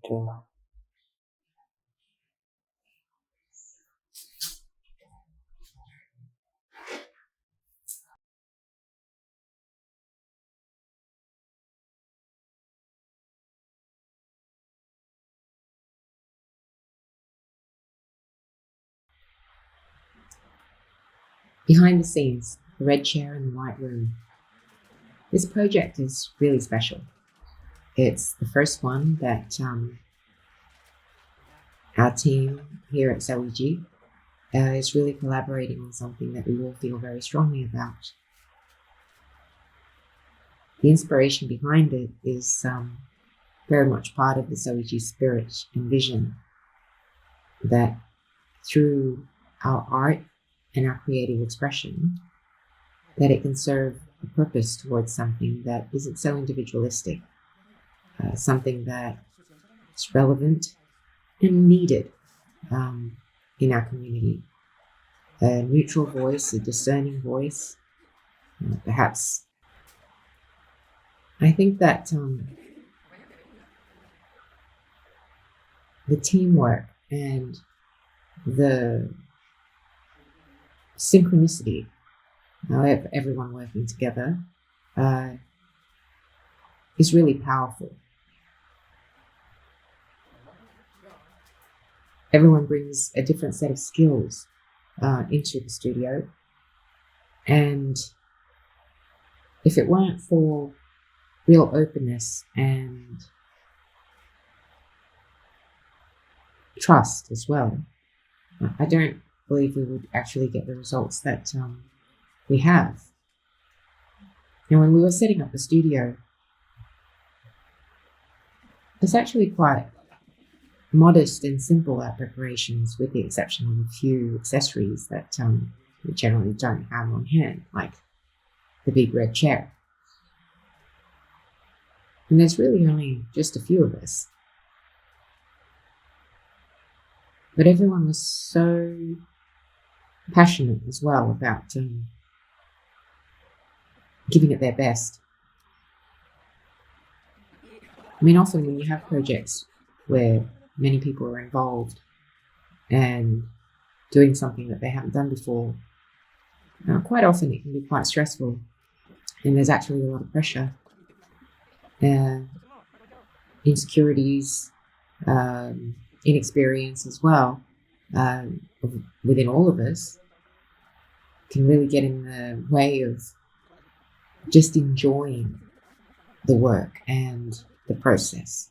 gitu. Behind the scenes, the red chair and the white room. This project is really special. It's the first one that our team here at Sawidji is really collaborating on something that we all feel very strongly about. The inspiration behind it is very much part of the Sawidji spirit and vision, that through our art and our creative expression, that it can serve a purpose towards something that isn't so individualistic, something that is relevant and needed in our community. A neutral voice, a discerning voice, perhaps. I think that the teamwork and the synchronicity of everyone working together is really powerful. Everyone brings a different set of skills into the studio, and if it weren't for real openness and trust as well, I don't believe we would actually get the results that we have. And when we were setting up the studio, it's actually quite modest and simple our preparations, with the exception of a few accessories that we generally don't have on hand, like the big red chair. And there's really only just a few of us. But everyone was so passionate as well about giving it their best. I mean, often when you have projects where many people are involved and doing something that they haven't done before, quite often it can be quite stressful, and there's actually a lot of pressure, insecurities, inexperience as well, within all of us, can really get in the way of just enjoying the work and the process.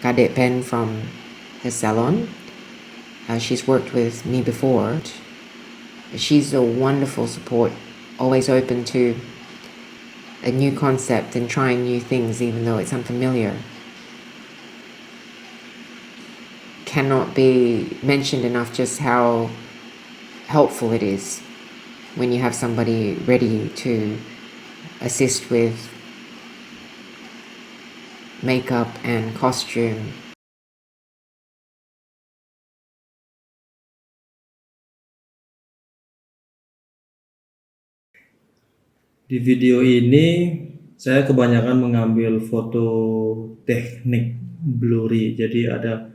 Kadek Pen from her salon. She's worked with me before. She's a wonderful support, always open to a new concept and trying new things even though it's unfamiliar. Cannot be mentioned enough just how helpful it is when you have somebody ready to assist with makeup and costume. Di video ini saya kebanyakan mengambil foto teknik blurry, jadi ada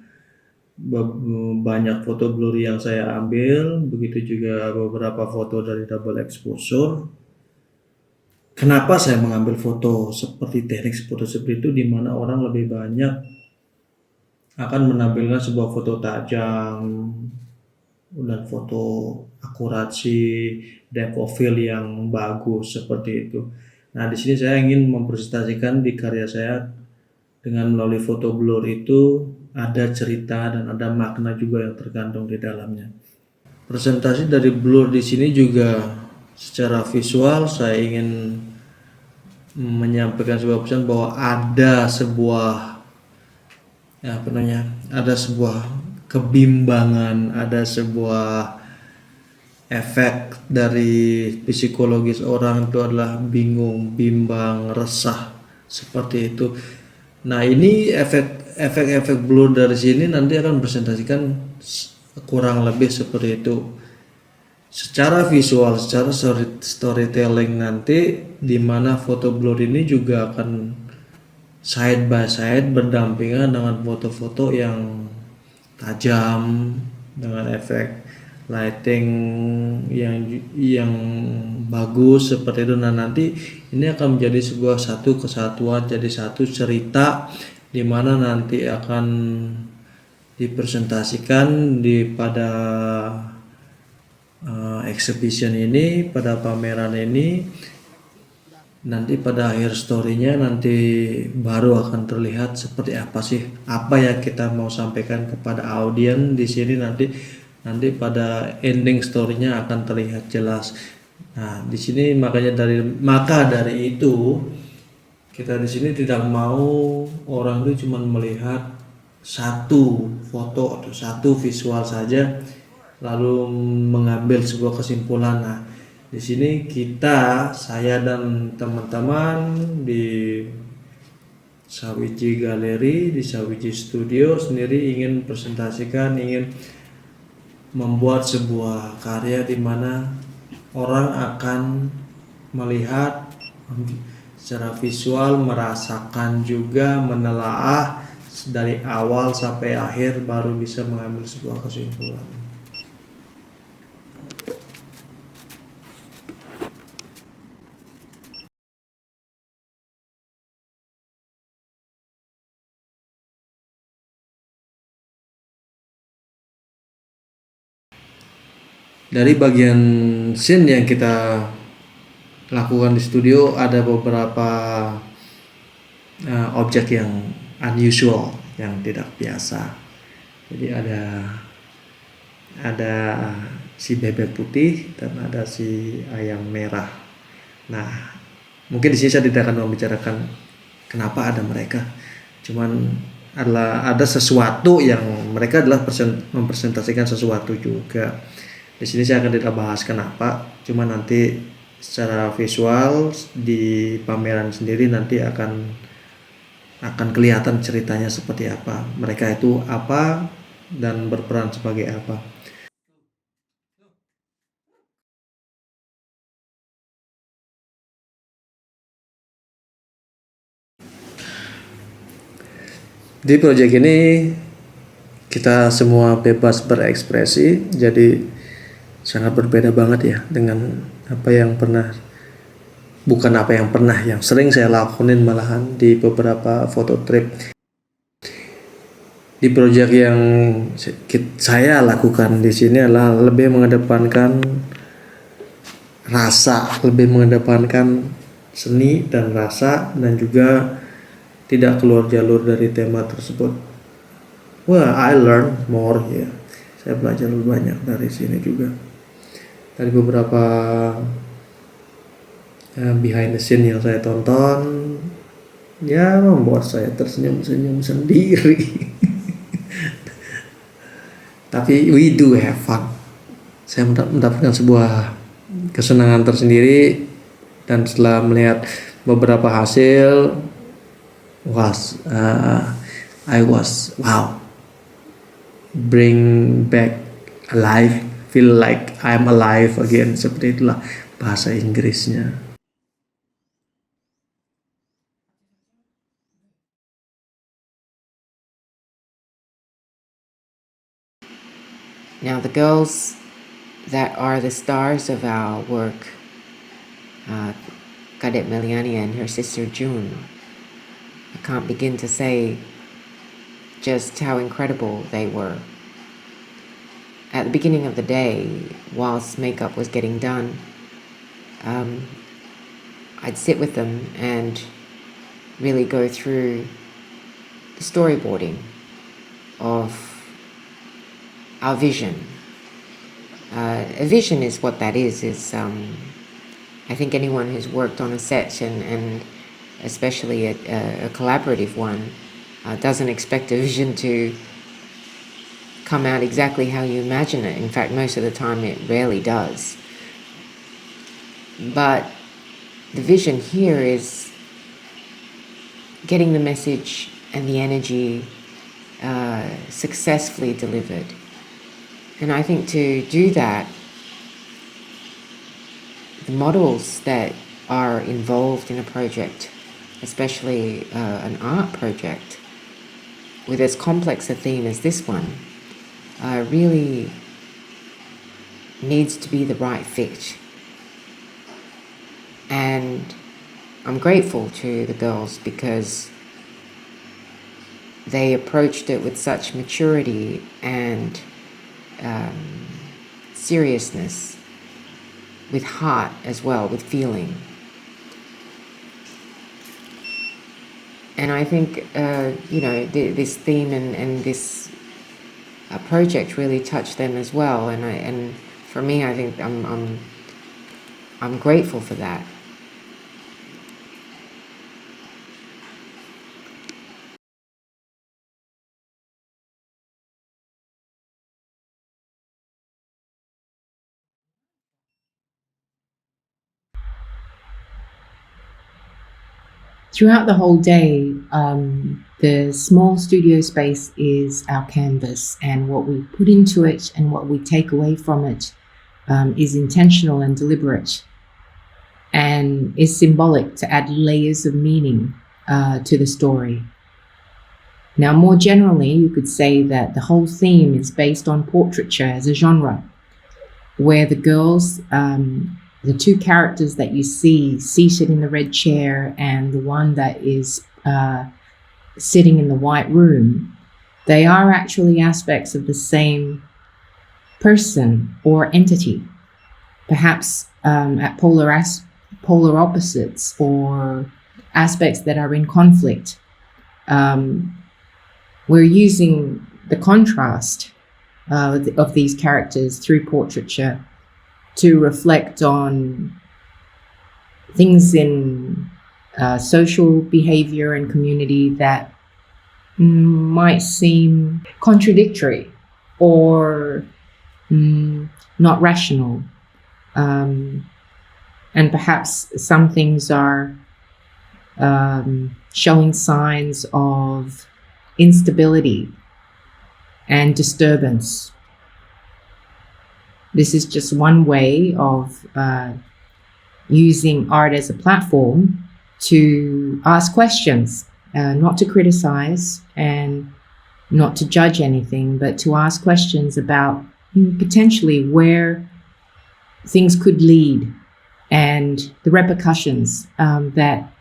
banyak foto blurry yang saya ambil, begitu juga beberapa foto dari double exposure. Kenapa saya mengambil foto seperti teknik foto seperti itu, di mana orang lebih banyak akan menampilkan sebuah foto tajam dan foto akurasi depth of field yang bagus seperti itu. Nah, di sini saya ingin mempresentasikan di karya saya dengan melalui foto blur itu ada cerita dan ada makna juga yang terkandung di dalamnya. Presentasi dari blur di sini juga secara visual saya ingin menyampaikan sebuah pesan bahwa ada sebuah ada sebuah kebimbangan, ada sebuah efek dari psikologis orang itu adalah bingung, bimbang, resah seperti itu. Nah, ini efek-efek blur dari sini nanti akan presentasikan kurang lebih seperti itu. Secara visual, secara storytelling nanti di mana foto blur ini juga akan side by side berdampingan dengan foto-foto yang tajam dengan efek lighting yang bagus seperti itu. Nah, nanti ini akan menjadi sebuah satu kesatuan, jadi satu cerita di mana nanti akan dipresentasikan pada exhibition ini, pada pameran ini. Nanti pada akhir story-nya nanti baru akan terlihat seperti apa sih, apa yang kita mau sampaikan kepada audiens di sini. Nanti pada ending story-nya akan terlihat jelas. Nah, di sini maka dari itu kita di sini tidak mau orang itu cuma melihat satu foto atau satu visual saja lalu mengambil sebuah kesimpulan. Nah, di sini saya dan teman-teman di Sawidji Galeri, di Sawidji Studio sendiri ingin presentasikan, ingin membuat sebuah karya di mana orang akan melihat secara visual, merasakan juga, menelaah dari awal sampai akhir baru bisa mengambil sebuah kesimpulan. Dari bagian scene yang kita lakukan di studio ada beberapa objek yang unusual, yang tidak biasa. Jadi ada si bebek putih dan ada si ayam merah. Nah, mungkin di sini saya tidak akan membicarakan kenapa ada mereka. Cuman ada sesuatu yang mereka adalah mempresentasikan sesuatu juga. Di sini saya akan tidak bahas kenapa, cuma nanti secara visual di pameran sendiri nanti akan kelihatan ceritanya seperti apa, mereka itu apa dan berperan sebagai apa. Di proyek ini kita semua bebas berekspresi, jadi sangat berbeda banget ya dengan yang sering saya lakuin malahan di beberapa foto trip. Di proyek yang saya lakukan di sini adalah lebih mengedepankan rasa, lebih mengedepankan seni dan rasa, dan juga tidak keluar jalur dari tema tersebut. I learn more ya. Saya belajar lebih banyak dari sini juga. Dari beberapa behind the scene yang saya tonton, ya membuat saya tersenyum-senyum sendiri. Tapi we do have fun. Saya mendapatkan sebuah kesenangan tersendiri, dan setelah melihat beberapa hasil, I was wow, bring back alive, feel like I'm alive again, seperti itulah bahasa Inggrisnya. Now the girls that are the stars of our work, Cadet Meliani and her sister June, I can't begin to say just how incredible they were. At the beginning of the day, whilst makeup was getting done, I'd sit with them and really go through the storyboarding of our vision. A vision is what that is. I think anyone who's worked on a set and especially a collaborative one doesn't expect a vision to come out exactly how you imagine it. In fact, most of the time it rarely does. But the vision here is getting the message and the energy successfully delivered. And I think to do that, the models that are involved in a project, especially an art project, with as complex a theme as this one, really needs to be the right fit. And I'm grateful to the girls because they approached it with such maturity and seriousness, with heart as well, with feeling. And I think, this theme and this project really touched them as well. And for me, I think I'm grateful for that. Throughout the whole day, the small studio space is our canvas, and what we put into it and what we take away from it is intentional and deliberate, and is symbolic to add layers of meaning to the story. Now, more generally, you could say that the whole theme is based on portraiture as a genre, where the girls, the two characters that you see seated in the red chair and the one that is sitting in the white room, they are actually aspects of the same person or entity, perhaps at polar opposites or aspects that are in conflict. We're using the contrast of these characters through portraiture to reflect on things in social behavior and community that might seem contradictory or not rational. And perhaps some things are showing signs of instability and disturbance. This is just one way of using art as a platform to ask questions, not to criticize and not to judge anything, but to ask questions about potentially where things could lead and the repercussions that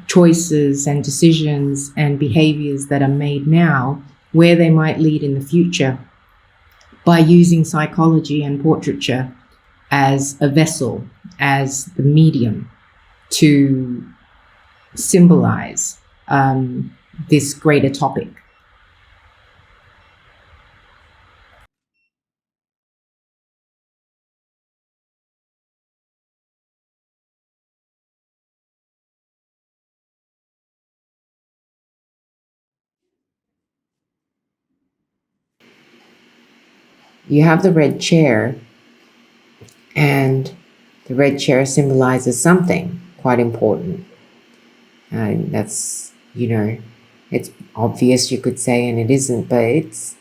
choices and decisions and behaviors that are made now, where they might lead in the future, by using psychology and portraiture as a vessel, as the medium to symbolize this greater topic. You have the red chair, and the red chair symbolizes something quite important. And that's, it's obvious, you could say, and it isn't, but it's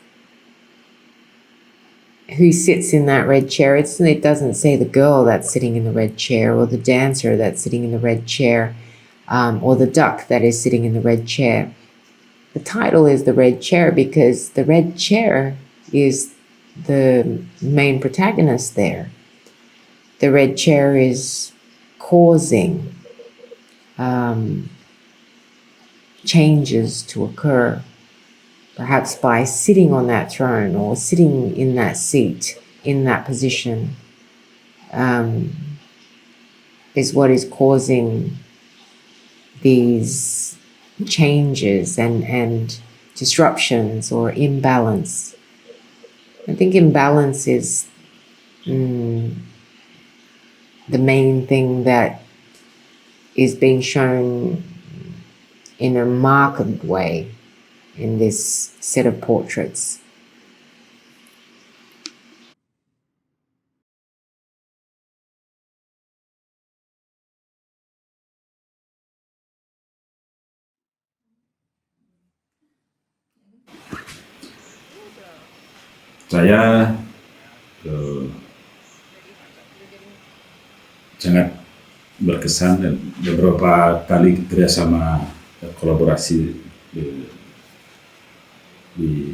who sits in that red chair. It doesn't say the girl that's sitting in the red chair, or the dancer that's sitting in the red chair, or the duck that is sitting in the red chair. The title is the red chair because the red chair is the main protagonist there. The red chair is causing changes to occur, perhaps by sitting on that throne or sitting in that seat, in that position, is what is causing these changes and disruptions or imbalance. I think imbalance is the main thing that is being shown in a marked way in this set of portraits. Saya sangat berkesan dan beberapa kali kerjasama kolaborasi di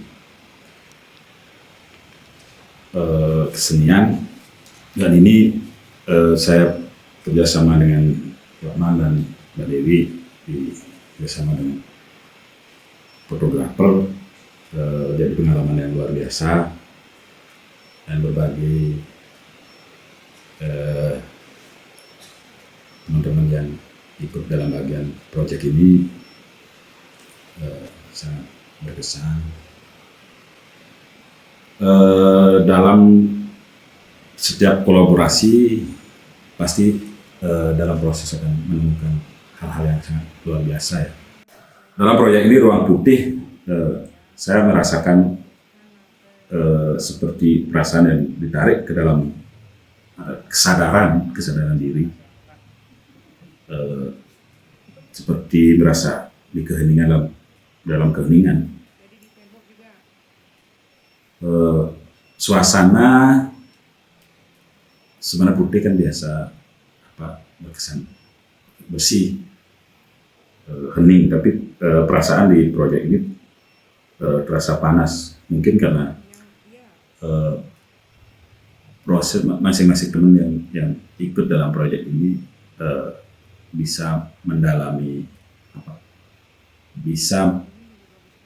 kesenian, dan ini saya kerjasama dengan Rahman dan Mbak Dewi, kerjasama dengan fotografer, jadi pengalaman yang luar biasa dan berbagai teman-teman yang ikut dalam bagian proyek ini sangat berkesan. Dalam setiap kolaborasi pasti dalam proses akan menemukan hal-hal yang sangat luar biasa ya. Dalam proyek ini Ruang Putih, saya merasakan seperti perasaan yang ditarik ke dalam kesadaran diri, seperti merasa di keheningan, dalam keheningan. Suasana sebenarnya putih kan biasa berkesan bersih, hening, tapi perasaan di proyek ini terasa panas, mungkin karena proses masing-masing teman yang ikut dalam proyek ini bisa mendalami, bisa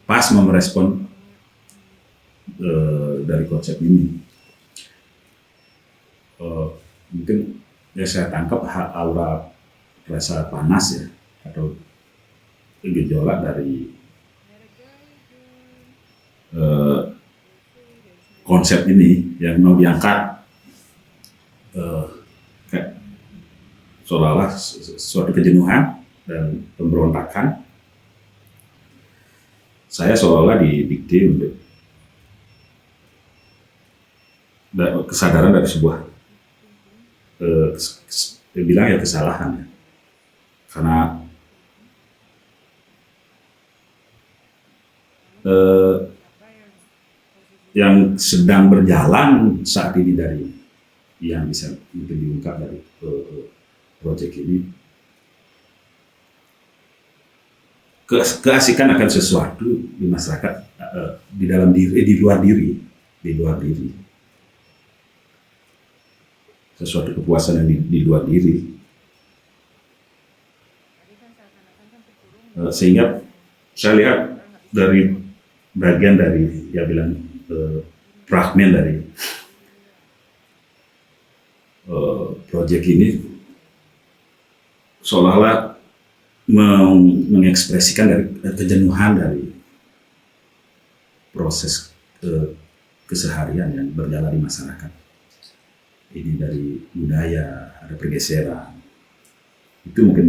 pas merespon dari konsep ini. Mungkin ya saya tangkap aura rasa panas ya, atau gejolak dari konsep ini yang mau diangkat, kayak seolah-olah suatu kejenuhan dan pemberontakan. Saya seolah-olah didikte untuk kesadaran dari sebuah bilang ya kesalahan ya. Karena yang sedang berjalan saat ini dari yang bisa mungkin diungkap dari proyek ini, keasikan akan sesuatu di masyarakat, di dalam diri, di luar diri, sesuatu kepuasan yang di luar diri, sehingga saya lihat dari bagian dari ya bilang fragmen dari proyek ini seolah-olah mengekspresikan dari kejenuhan dari proses keseharian yang berjalan di masyarakat. Ini dari budaya, ada pergeseran. Itu mungkin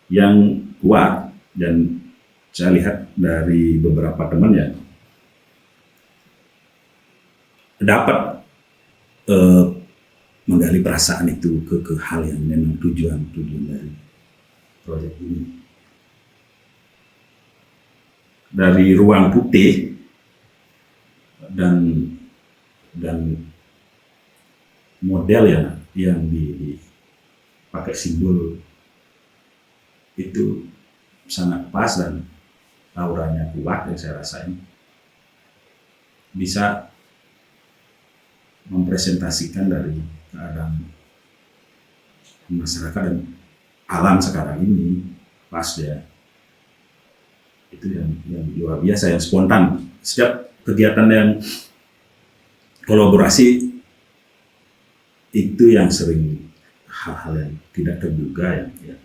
yang kuat, dan saya lihat dari beberapa teman yang dapat menggali perasaan itu ke hal yang memang tujuan dari proyek ini. Dari Ruang Putih dan model yang dipakai simbol itu sangat pas dan auranya kuat, yang saya rasain bisa mempresentasikan dari keadaan masyarakat dan alam sekarang ini. Pas ya, itu yang luar biasa, yang spontan. Setiap kegiatan yang kolaborasi itu yang sering hal-hal yang tidak terduga, yang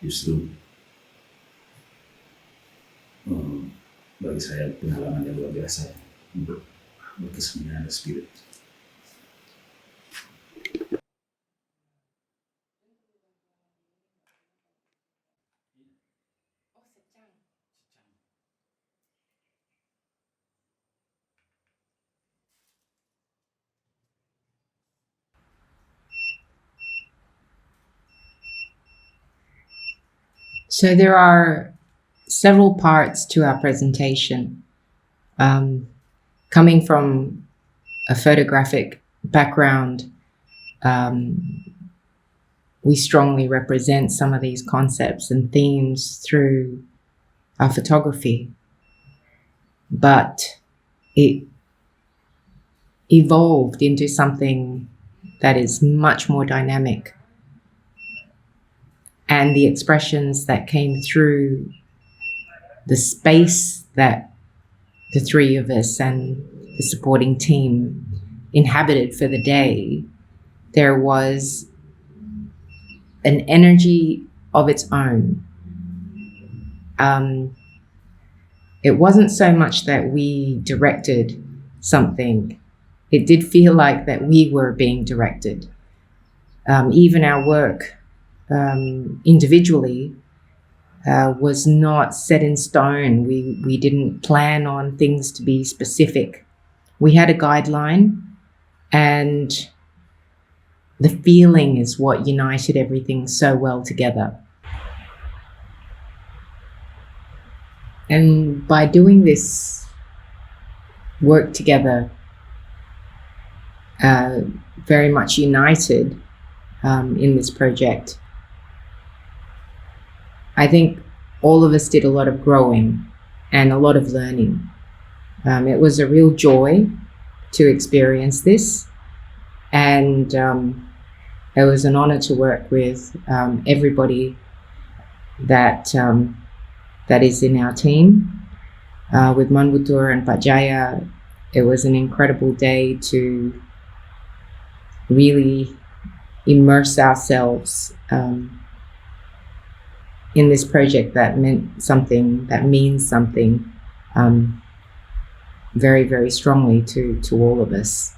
justru bagi saya pengalaman yang luar biasa untuk berkesenian dan spirit. So there are several parts to our presentation. Coming from a photographic background, we strongly represent some of these concepts and themes through our photography. But it evolved into something that is much more dynamic. And the expressions that came through the space that the three of us and the supporting team inhabited for the day, there was an energy of its own. It wasn't so much that we directed something. It did feel like that we were being directed. Even our work individually was not set in stone. We didn't plan on things to be specific. We had a guideline, and the feeling is what united everything so well together. And by doing this work together, very much united in this project, I think all of us did a lot of growing and a lot of learning. It was a real joy to experience this, and it was an honor to work with everybody that is in our team. With ManButur and Jaya, it was an incredible day to really immerse ourselves in this project that means something very, very strongly to all of us.